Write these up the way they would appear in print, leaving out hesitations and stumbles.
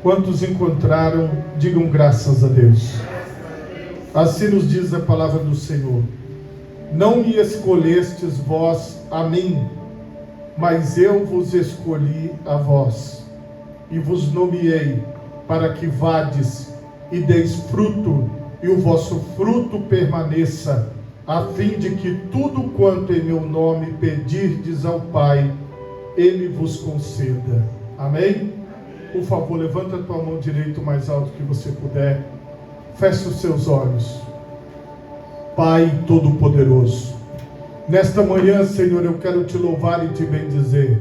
Quantos encontraram, digam graças a Deus. Assim nos diz a palavra do Senhor: não me escolhestes vós a mim, mas eu vos escolhi a vós, e vos nomeei para que vades e deis fruto, e o vosso fruto permaneça, a fim de que tudo quanto em meu nome pedirdes ao Pai, Ele vos conceda. Amém? Por favor, levanta a tua mão direita o mais alto que você puder. Feche os seus olhos. Pai Todo-Poderoso, nesta manhã, Senhor, eu quero te louvar e te bendizer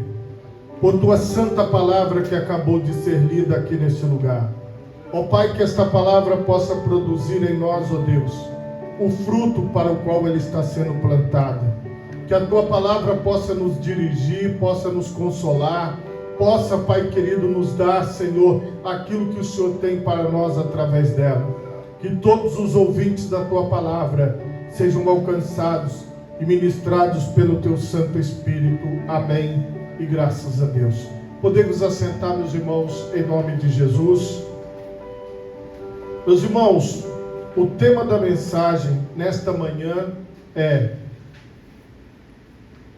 por tua santa palavra que acabou de ser lida aqui neste lugar. Ó Pai, que esta palavra possa produzir em nós, ó Deus, o fruto para o qual ela está sendo plantada. Que a tua palavra possa nos dirigir, possa nos consolar, possa, Pai querido, nos dar, Senhor, aquilo que o Senhor tem para nós através dela. Que todos os ouvintes da tua palavra sejam alcançados e ministrados pelo teu Santo Espírito. Amém e graças a Deus. Podemos assentar, meus irmãos, em nome de Jesus. Meus irmãos, o tema da mensagem nesta manhã é: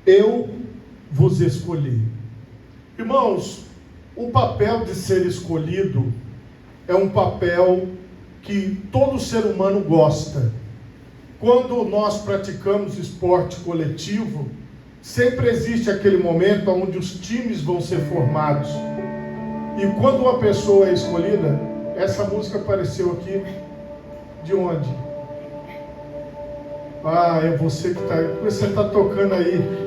eu vos escolhi. Irmãos, o papel de ser escolhido é um papel que todo ser humano gosta. Quando nós praticamos esporte coletivo, sempre existe aquele momento onde os times vão ser formados. E quando uma pessoa é escolhida, essa música apareceu aqui, de onde? Ah, é você que está, você está tocando aí.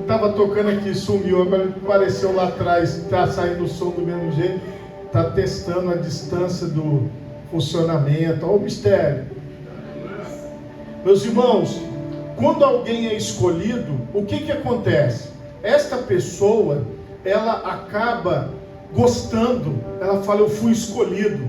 Estava tocando aqui, sumiu, agora apareceu lá atrás, está saindo o som do mesmo jeito, está testando a distância do funcionamento, olha o mistério. Meus irmãos, quando alguém é escolhido, o que acontece? Esta pessoa, ela acaba gostando, ela fala, eu fui escolhido.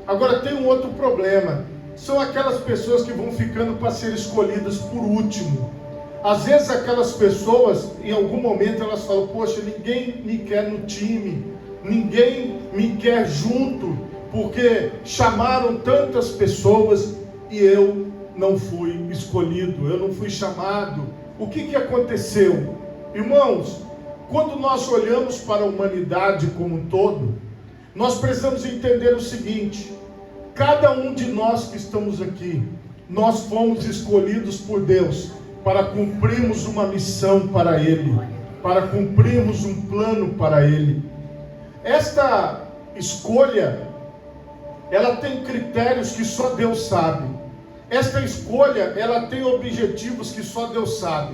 Agora tem um outro problema, são aquelas pessoas que vão ficando para ser escolhidas por último. Às vezes aquelas pessoas, em algum momento elas falam, poxa, ninguém me quer no time, ninguém me quer junto, porque chamaram tantas pessoas e eu não fui escolhido, eu não fui chamado. O que aconteceu? Irmãos, quando nós olhamos para a humanidade como um todo, nós precisamos entender o seguinte: cada um de nós que estamos aqui, nós fomos escolhidos por Deus para cumprirmos uma missão para Ele, para cumprirmos um plano para Ele. Esta escolha, ela tem critérios que só Deus sabe. Esta escolha, ela tem objetivos que só Deus sabe.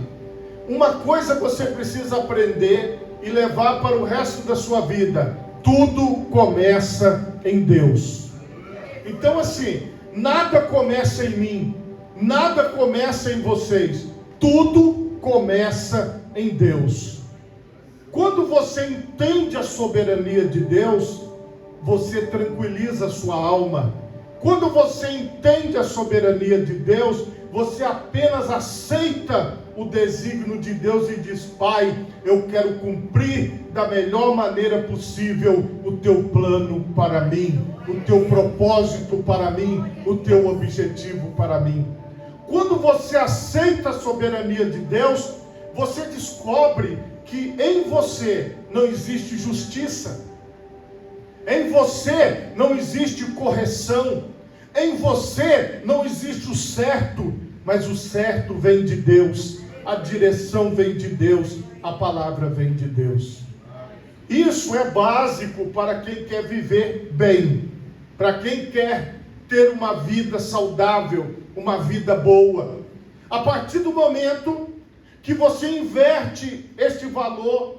Uma coisa você precisa aprender e levar para o resto da sua vida: tudo começa em Deus. Então assim, nada começa em mim, nada começa em vocês, tudo começa em Deus. Quando você entende a soberania de Deus, você tranquiliza a sua alma. Quando você entende a soberania de Deus, você apenas aceita o desígnio de Deus e diz: Pai, eu quero cumprir da melhor maneira possível o teu plano para mim, o teu propósito para mim, o teu objetivo para mim. Quando você aceita a soberania de Deus, você descobre que em você não existe justiça, em você não existe correção, em você não existe o certo, mas o certo vem de Deus, a direção vem de Deus, a palavra vem de Deus. Isso é básico para quem quer viver bem, para quem quer ter uma vida saudável, uma vida boa. A partir do momento que você inverte este valor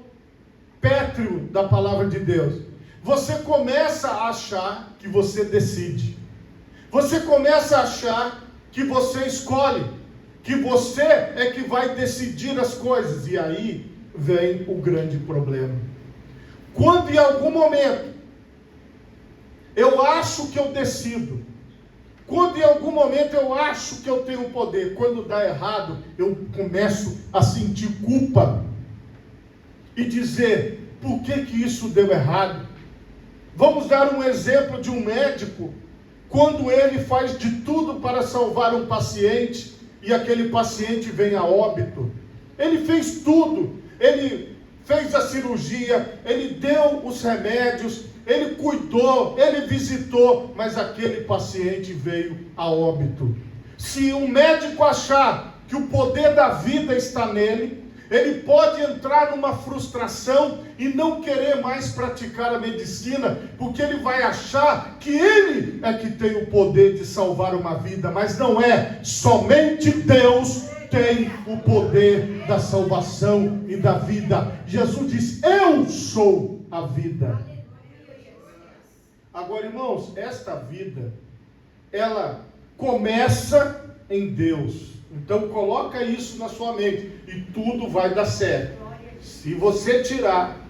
pétreo da palavra de Deus, você começa a achar que você decide. Você começa a achar que você escolhe, que você é que vai decidir as coisas. E aí vem o grande problema. Quando em algum momento eu acho que eu decido, quando em algum momento eu acho que eu tenho poder, quando dá errado, eu começo a sentir culpa e dizer: por que isso deu errado? Vamos dar um exemplo de um médico, quando ele faz de tudo para salvar um paciente, e aquele paciente vem a óbito. Ele fez tudo, ele fez a cirurgia, ele deu os remédios, ele cuidou, ele visitou, mas aquele paciente veio a óbito. Se um médico achar que o poder da vida está nele, ele pode entrar numa frustração e não querer mais praticar a medicina, porque ele vai achar que ele é que tem o poder de salvar uma vida, mas não é. Somente Deus tem o poder da salvação e da vida. Jesus diz: eu sou a vida. Agora, irmãos, esta vida, ela começa em Deus. Então coloca isso na sua mente e tudo vai dar certo. Se você tirar,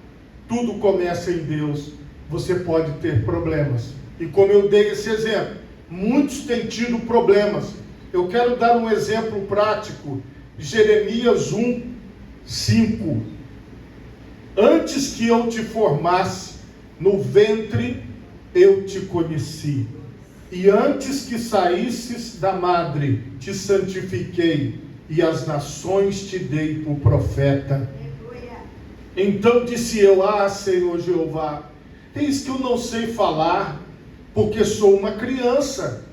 tudo começa em Deus, você pode ter problemas. E como eu dei esse exemplo, muitos têm tido problemas. Eu quero dar um exemplo prático. Jeremias 1:5. Antes que eu te formasse no ventre, eu te conheci. E antes que saísses da madre, te santifiquei, e as nações te dei por profeta. Então disse eu: ah, Senhor Jeová, eis que eu não sei falar, porque sou uma criança.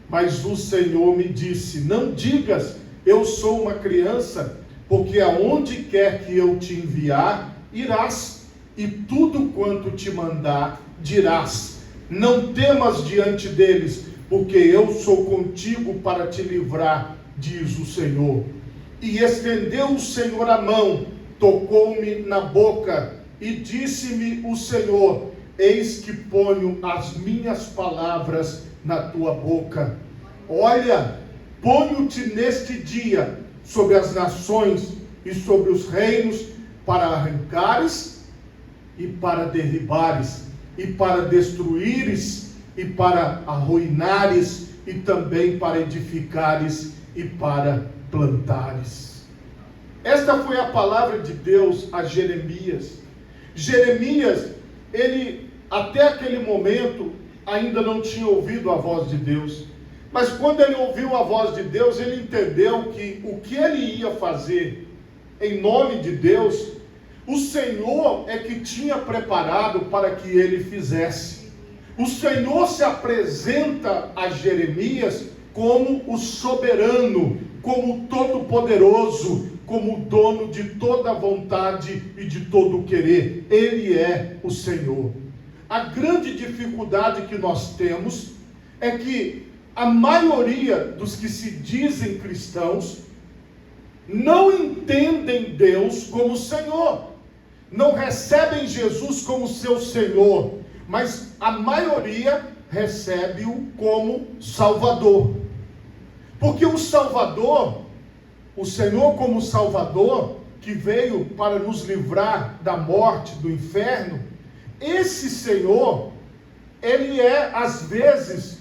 Mas o Senhor me disse: não digas, eu sou uma criança, porque aonde quer que eu te enviar, irás, e tudo quanto te mandar, dirás. Não temas diante deles, porque eu sou contigo para te livrar, diz o Senhor. E estendeu o Senhor a mão, tocou-me na boca, e disse-me o Senhor: eis que ponho as minhas palavras na tua boca. Olha, ponho-te neste dia sobre as nações e sobre os reinos, para arrancares e para derribares, e para destruíres, e para arruinares, e também para edificares, e para plantares. Esta foi a palavra de Deus a Jeremias. Jeremias, ele até aquele momento ainda não tinha ouvido a voz de Deus. Mas quando ele ouviu a voz de Deus, ele entendeu que o que ele ia fazer em nome de Deus, o Senhor é que tinha preparado para que ele fizesse. O Senhor se apresenta a Jeremias como o soberano, como o todo-poderoso, como o dono de toda a vontade e de todo o querer. Ele é o Senhor. A grande dificuldade que nós temos é que a maioria dos que se dizem cristãos não entendem Deus como Senhor. Não recebem Jesus como seu Senhor, mas a maioria recebe-o como Salvador. Porque o Salvador, o Senhor como Salvador, que veio para nos livrar da morte, do inferno, esse Senhor, ele é às vezes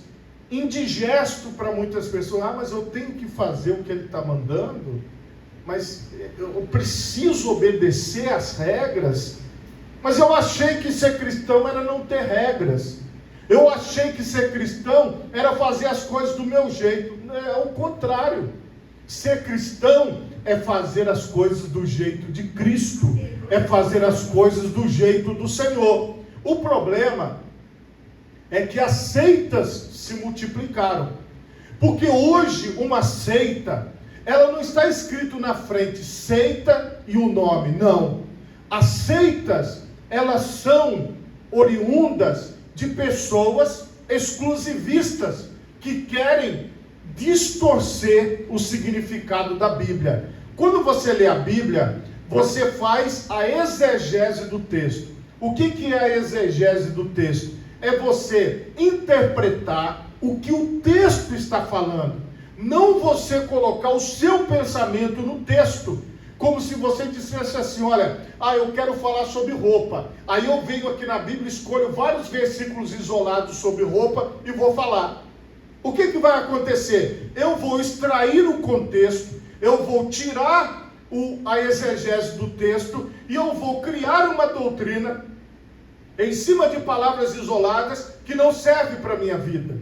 indigesto para muitas pessoas. Ah, mas eu tenho que fazer o que ele está mandando, mas eu preciso obedecer às regras. Mas eu achei que ser cristão era não ter regras. Eu achei que ser cristão era fazer as coisas do meu jeito. É o contrário. Ser cristão é fazer as coisas do jeito de Cristo. É fazer as coisas do jeito do Senhor. O problema é que as seitas se multiplicaram. Porque hoje uma seita, ela não está escrito na frente seita e o nome, não. As seitas, elas são oriundas de pessoas exclusivistas que querem distorcer o significado da Bíblia. Quando você lê a Bíblia, você faz a exegese do texto. O que é a exegese do texto? É você interpretar o que o texto está falando. Não você colocar o seu pensamento no texto, como se você dissesse assim: olha, eu quero falar sobre roupa. Aí eu venho aqui na Bíblia, escolho vários versículos isolados sobre roupa e vou falar. O que vai acontecer? Eu vou extrair o contexto, eu vou tirar a exegese do texto e eu vou criar uma doutrina em cima de palavras isoladas que não servem para a minha vida.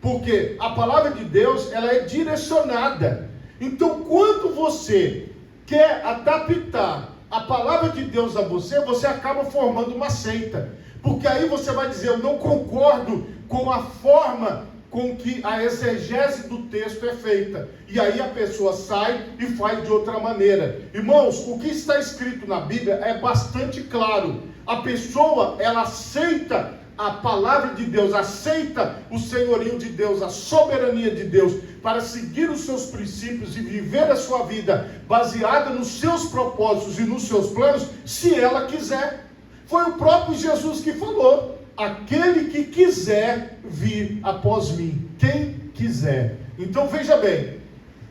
Porque a palavra de Deus, ela é direcionada. Então, quando você quer adaptar a palavra de Deus a você, você acaba formando uma seita. Porque aí você vai dizer, eu não concordo com a forma com que a exegese do texto é feita. E aí a pessoa sai e faz de outra maneira. Irmãos, o que está escrito na Bíblia é bastante claro. A pessoa, ela aceita a palavra de Deus, aceita o senhorio de Deus, a soberania de Deus, para seguir os seus princípios e viver a sua vida baseada nos seus propósitos e nos seus planos, se ela quiser. Foi o próprio Jesus que falou, aquele que quiser vir após mim, quem quiser. Então veja bem,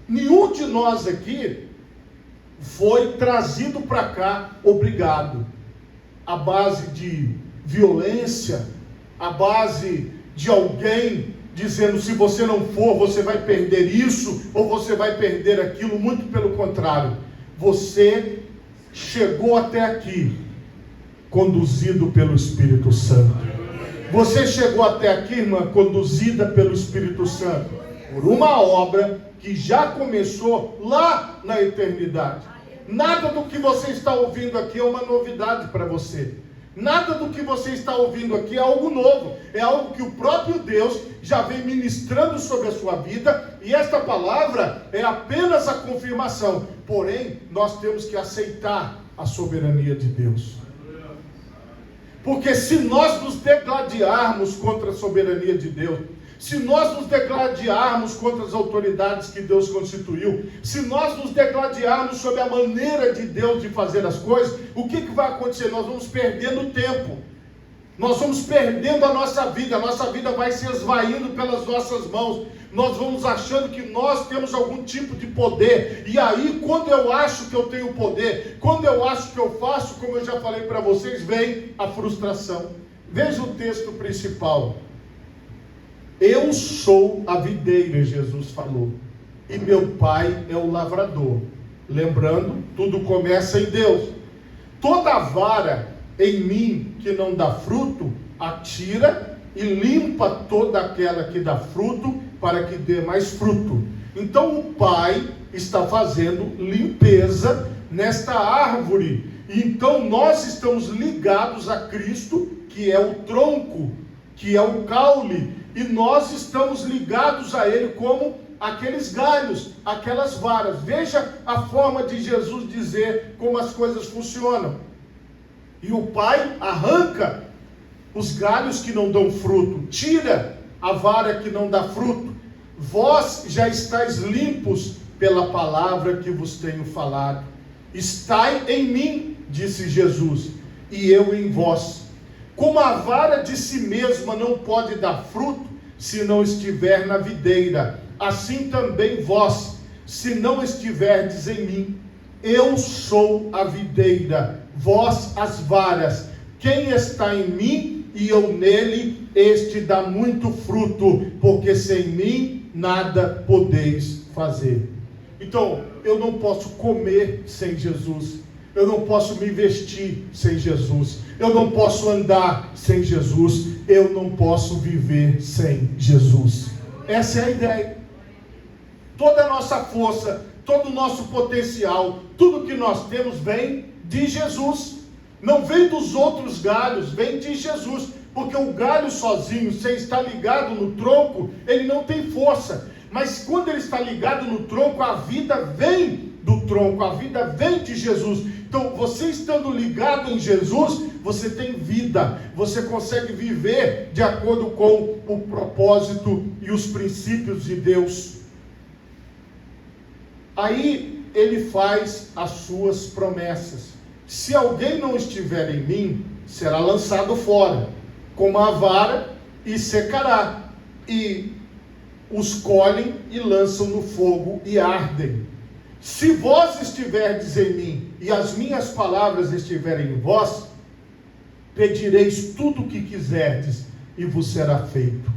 nenhum de nós aqui foi trazido para cá obrigado, à base de violência, à base de alguém dizendo, se você não for, você vai perder isso, ou você vai perder aquilo. Muito pelo contrário, você chegou até aqui conduzido pelo Espírito Santo. Você chegou até aqui, irmã, conduzida pelo Espírito Santo, por uma obra que já começou lá na eternidade. Nada do que você está ouvindo aqui é uma novidade para você. Nada do que você está ouvindo aqui é algo novo. É algo que o próprio Deus já vem ministrando sobre a sua vida. E esta palavra é apenas a confirmação. Porém, nós temos que aceitar a soberania de Deus. Porque se nós nos degladiarmos contra a soberania de Deus, se nós nos degladiarmos contra as autoridades que Deus constituiu, se nós nos degladiarmos sobre a maneira de Deus de fazer as coisas, o que vai acontecer? Nós vamos perdendo tempo, nós vamos perdendo a nossa vida vai se esvaindo pelas nossas mãos, nós vamos achando que nós temos algum tipo de poder, e aí quando eu acho que eu tenho poder, quando eu acho que eu faço, como eu já falei para vocês, vem a frustração. Veja o texto principal. Eu sou a videira, Jesus falou, e meu pai é o lavrador. Lembrando, tudo começa em Deus. Toda vara em mim que não dá fruto, atira e limpa toda aquela que dá fruto, para que dê mais fruto. Então o pai está fazendo limpeza nesta árvore. Então nós estamos ligados a Cristo, que é o tronco, que é o caule, e nós estamos ligados a Ele como aqueles galhos, aquelas varas. Veja a forma de Jesus dizer como as coisas funcionam. E o Pai arranca os galhos que não dão fruto, tira a vara que não dá fruto. Vós já estáis limpos pela palavra que vos tenho falado. Estai em mim, disse Jesus, e eu em vós. Como a vara de si mesma não pode dar fruto, se não estiver na videira, assim também vós, se não estiverdes em mim. Eu sou a videira, vós as varas. Quem está em mim e eu nele, este dá muito fruto, porque sem mim nada podeis fazer. Então, eu não posso comer sem Jesus. Eu não posso me vestir sem Jesus. Eu não posso andar sem Jesus. Eu não posso viver sem Jesus. Essa é a ideia. Toda a nossa força, todo o nosso potencial, tudo que nós temos vem de Jesus. Não vem dos outros galhos, vem de Jesus. Porque o galho sozinho, sem estar ligado no tronco, ele não tem força. Mas quando ele está ligado no tronco, a vida vem do tronco, a vida vem de Jesus. Então, você estando ligado em Jesus, você tem vida, você consegue viver de acordo com o propósito e os princípios de Deus. Aí, ele faz as suas promessas. Se alguém não estiver em mim, será lançado fora, como a vara, e secará. E os colhem e lançam no fogo e ardem. Se vós estiverdes em mim e as minhas palavras estiverem em vós, pedireis tudo o que quiserdes e vos será feito.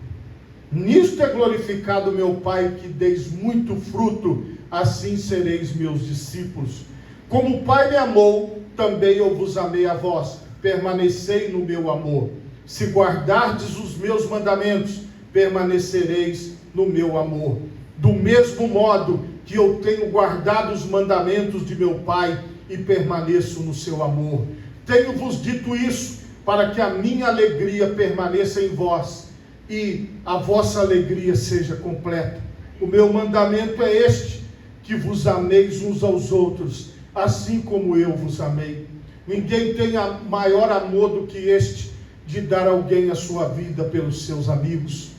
Nisto é glorificado meu Pai, que deis muito fruto, assim sereis meus discípulos. Como o Pai me amou, também eu vos amei a vós. permanecei no meu amor. Se guardardes os meus mandamentos, permanecereis no meu amor. Do mesmo modo que eu tenho guardado os mandamentos de meu Pai e permaneço no seu amor. Tenho-vos dito isso, para que a minha alegria permaneça em vós e a vossa alegria seja completa. O meu mandamento é este, que vos ameis uns aos outros, assim como eu vos amei. Ninguém tem maior amor do que este, de dar a alguém a sua vida pelos seus amigos.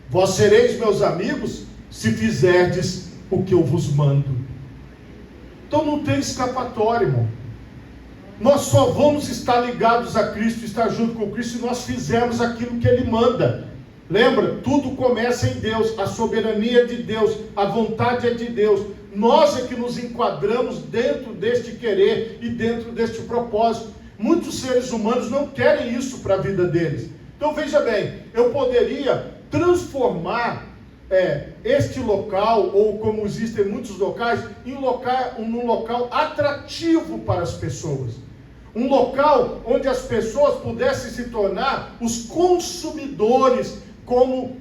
Vós sereis meus amigos, se fizerdes o que eu vos mando. Então não tem escapatória, irmão. Nós só vamos estar ligados a Cristo, estar junto com Cristo, se nós fizermos aquilo que Ele manda. Lembra? Tudo começa em Deus, a soberania é de Deus, a vontade é de Deus. Nós é que nos enquadramos dentro deste querer e dentro deste propósito. Muitos seres humanos não querem isso para a vida deles. Então veja bem, eu poderia transformar este local, ou como existem muitos locais, em um local atrativo para as pessoas. Um local onde as pessoas pudessem se tornar os consumidores, como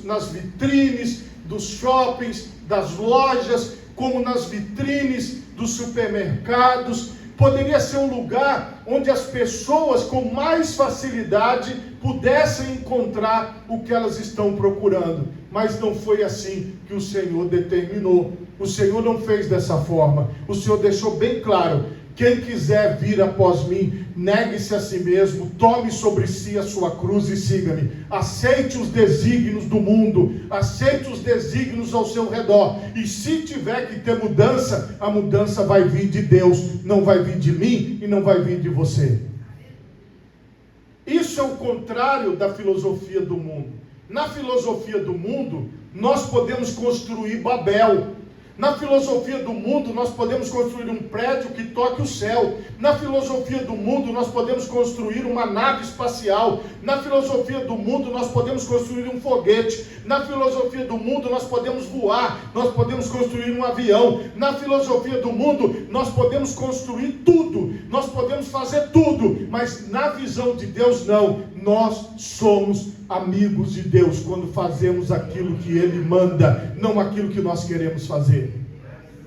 nas vitrines dos shoppings, das lojas, como nas vitrines dos supermercados. Poderia ser um lugar onde as pessoas com mais facilidade pudessem encontrar o que elas estão procurando. Mas não foi assim que o Senhor determinou. O Senhor não fez dessa forma. O Senhor deixou bem claro: quem quiser vir após mim, negue-se a si mesmo, tome sobre si a sua cruz e siga-me. Aceite os desígnios do mundo, aceite os desígnios ao seu redor. E se tiver que ter mudança, a mudança vai vir de Deus, não vai vir de mim e não vai vir de você. Isso é o contrário da filosofia do mundo. Na filosofia do mundo, nós podemos construir Babel. Na filosofia do mundo, nós podemos construir um prédio que toque o céu. Na filosofia do mundo, nós podemos construir uma nave espacial. Na filosofia do mundo, nós podemos construir um foguete. Na filosofia do mundo, nós podemos voar. Nós podemos construir um avião. Na filosofia do mundo, nós podemos construir tudo. Nós podemos fazer tudo. Mas na visão de Deus, não. Nós somos amigos de Deus quando fazemos aquilo que Ele manda, não aquilo que nós queremos fazer.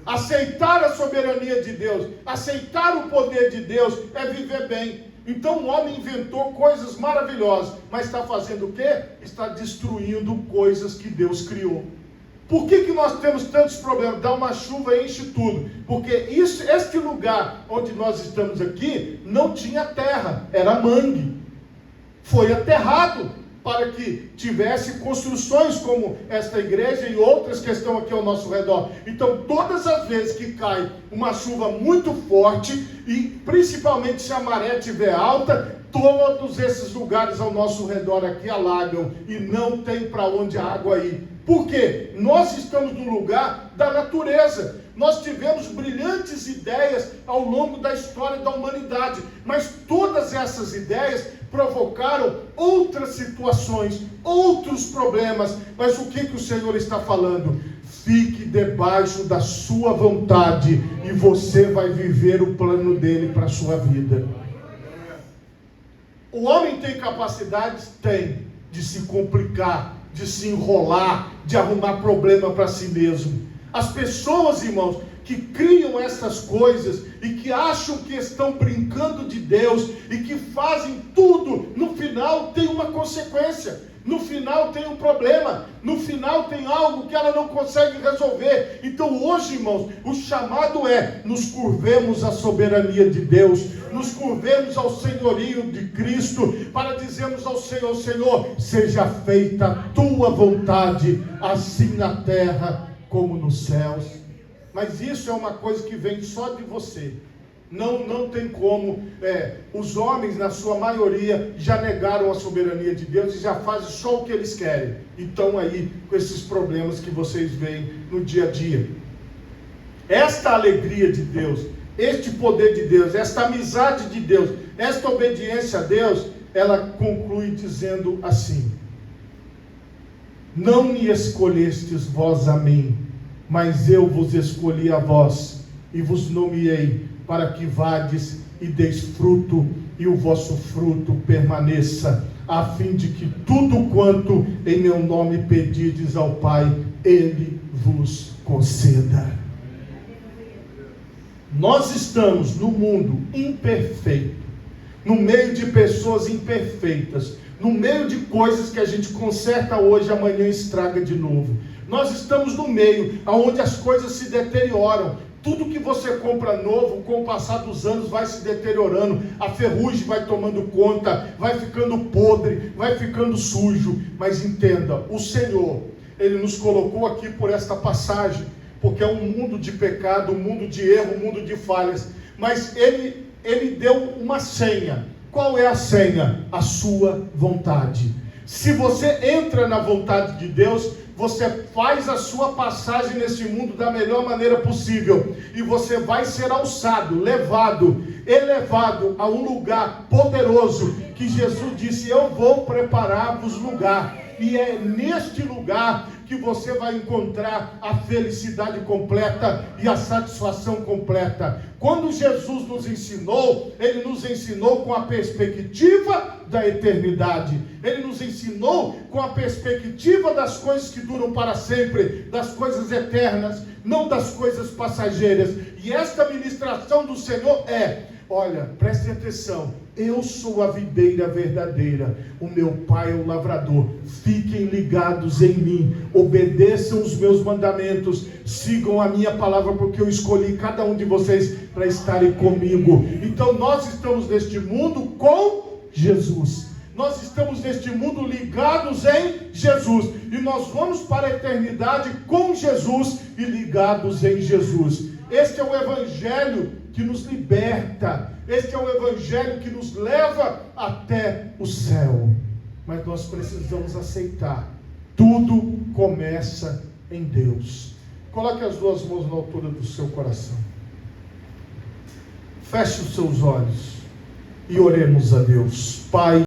Aceitar a soberania de Deus, aceitar o poder de Deus é viver bem. Então o homem inventou coisas maravilhosas, mas está fazendo o quê? Está destruindo coisas que Deus criou. Por que nós temos tantos problemas? Dá uma chuva e enche tudo. Porque este lugar onde nós estamos aqui não tinha terra, era mangue. Foi aterrado para que tivesse construções como esta igreja e outras que estão aqui ao nosso redor. Então, todas as vezes que cai uma chuva muito forte, e principalmente se a maré estiver alta, todos esses lugares ao nosso redor aqui alagam e não tem para onde a água ir. Por quê? Nós estamos no lugar da natureza. Nós tivemos brilhantes ideias ao longo da história da humanidade, mas todas essas ideias provocaram outras situações, outros problemas. Mas o que o Senhor está falando? Fique debaixo da sua vontade e você vai viver o plano dele para a sua vida. O homem tem capacidades? Tem, de se complicar, de se enrolar, de arrumar problema para si mesmo. As pessoas, irmãos, que criam essas coisas e que acham que estão brincando de Deus e que fazem tudo, no final tem uma consequência, no final tem um problema, no final tem algo que ela não consegue resolver. Então hoje, irmãos, o chamado é: nos curvemos à soberania de Deus, nos curvemos ao senhorio de Cristo, para dizermos ao Senhor: Senhor, seja feita a tua vontade, assim na terra como nos céus. Mas isso é uma coisa que vem só de você. Não tem como. Os homens, na sua maioria, já negaram a soberania de Deus e já fazem só o que eles querem. E estão aí com esses problemas que vocês veem no dia a dia. Esta alegria de Deus, este poder de Deus, esta amizade de Deus, esta obediência a Deus, ela conclui dizendo assim: não me escolhestes vós a mim, mas eu vos escolhi a vós, e vos nomeei, para que vades e deis fruto, e o vosso fruto permaneça, a fim de que tudo quanto em meu nome pedirdes ao Pai, Ele vos conceda. Nós estamos no mundo imperfeito, no meio de pessoas imperfeitas, no meio de coisas que a gente conserta hoje, amanhã estraga de novo. Nós estamos no meio onde as coisas se deterioram. Tudo que você compra novo, com o passar dos anos, vai se deteriorando. A ferrugem vai tomando conta, vai ficando podre, vai ficando sujo. Mas entenda, o Senhor, Ele nos colocou aqui por esta passagem, porque é um mundo de pecado, um mundo de erro, um mundo de falhas. Mas Ele deu uma senha. Qual é a senha? A sua vontade. Se você entra na vontade de Deus, você faz a sua passagem nesse mundo da melhor maneira possível, e você vai ser alçado, levado, elevado a um lugar poderoso, que Jesus disse: eu vou preparar-vos lugar, e é neste lugar que você vai encontrar a felicidade completa e a satisfação completa. Quando Jesus nos ensinou, Ele nos ensinou com a perspectiva da eternidade. Ele nos ensinou com a perspectiva das coisas que duram para sempre, das coisas eternas, não das coisas passageiras. E esta ministração do Senhor olha, prestem atenção, eu sou a videira verdadeira, o meu Pai é o lavrador. Fiquem ligados em mim, obedeçam os meus mandamentos, sigam a minha palavra, porque eu escolhi cada um de vocês para estarem comigo. Então nós estamos neste mundo com Jesus, nós estamos neste mundo ligados em Jesus, e nós vamos para a eternidade com Jesus e ligados em Jesus. Este é o Evangelho que nos liberta, este é o Evangelho que nos leva até o céu. Mas nós precisamos aceitar, tudo começa em Deus. Coloque as duas mãos na altura do seu coração, feche os seus olhos e oremos a Deus. Pai,